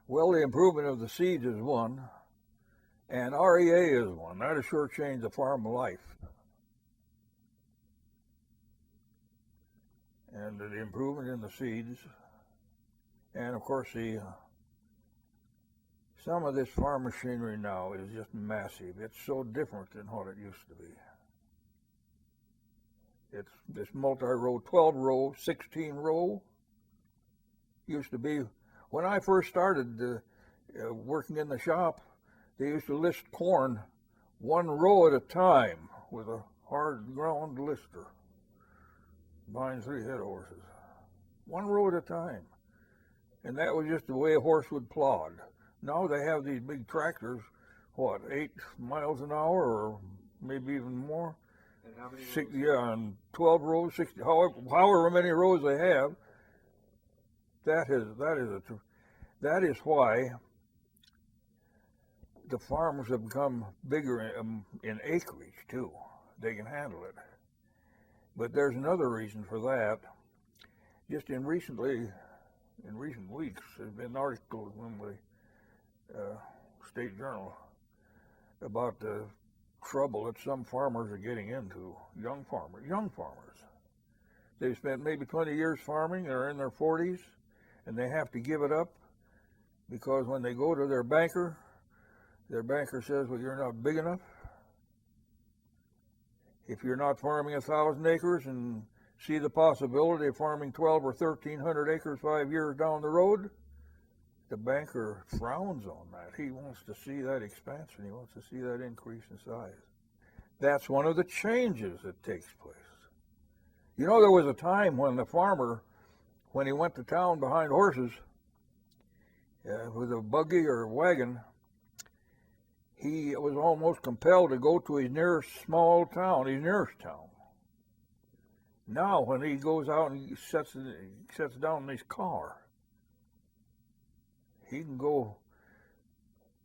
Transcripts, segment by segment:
Well, the improvement of the seeds is one, and REA is one. That has sure changed the farm life. And the improvement in the seeds, and of course some of this farm machinery now is just massive. It's so different than what it used to be. It's this multi-row, 12-row, 16-row. Used to be, when I first started working in the shop, they used to list corn one row at a time with a hard ground lister behind 3 head horses. One row at a time. And that was just the way a horse would plod. Now they have these big tractors, 8 miles an hour or maybe even more? And how many rows? Yeah, and 12 rows, 60, however many rows they have. That is why the farmers have become bigger in acreage too. They can handle it. But there's another reason for that. Just in recent weeks, there's been an article in the State Journal about the trouble that some farmers are getting into. Young farmers. They've spent maybe 20 years farming. They're in their 40s, and they have to give it up because when they go to their banker says, "Well, you're not big enough. If you're not farming 1,000 acres and see the possibility of farming 12 or 1,300 acres 5 years down the road," the banker frowns on that. He wants to see that expansion. He wants to see that increase in size. That's one of the changes that takes place. You know, there was a time when the farmer, when he went to town behind horses with a buggy or a wagon, he was almost compelled to go to his nearest small town, his nearest town. Now, when he goes out and he sets down in his car, he can go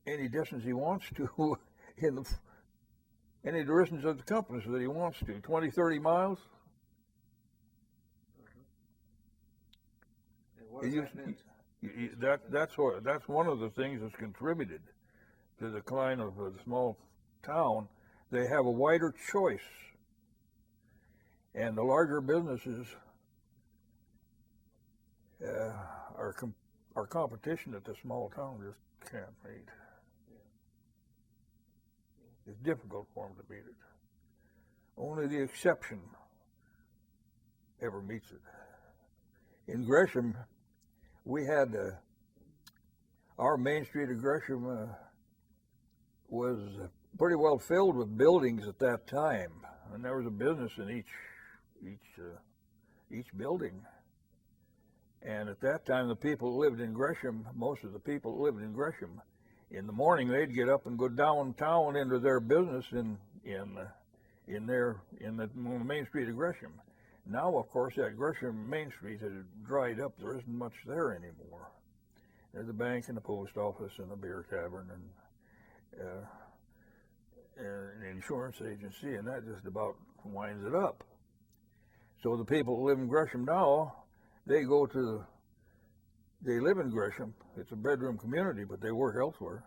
any distance he wants to in any distance of the compass that he wants to, 20, 30 miles. And what does that mean? That's one of the things that's contributed to the decline of the small town. They have a wider choice, and the larger businesses our competition at the small town just can't meet. It's difficult for them to beat it. Only the exception ever meets it. In Gresham, we had our Main Street of Gresham was pretty well filled with buildings at that time, and there was a business in each building. And at that time, the people who lived in Gresham, most of the people who lived in Gresham, in the morning they'd get up and go downtown into their business in the Main Street of Gresham. Now, of course, that Gresham Main Street has dried up. There isn't much there anymore. There's a bank and a post office and a beer tavern and an insurance agency, and that just about winds it up. So the people who live in Gresham now, they live in Gresham. It's a bedroom community, but they work elsewhere.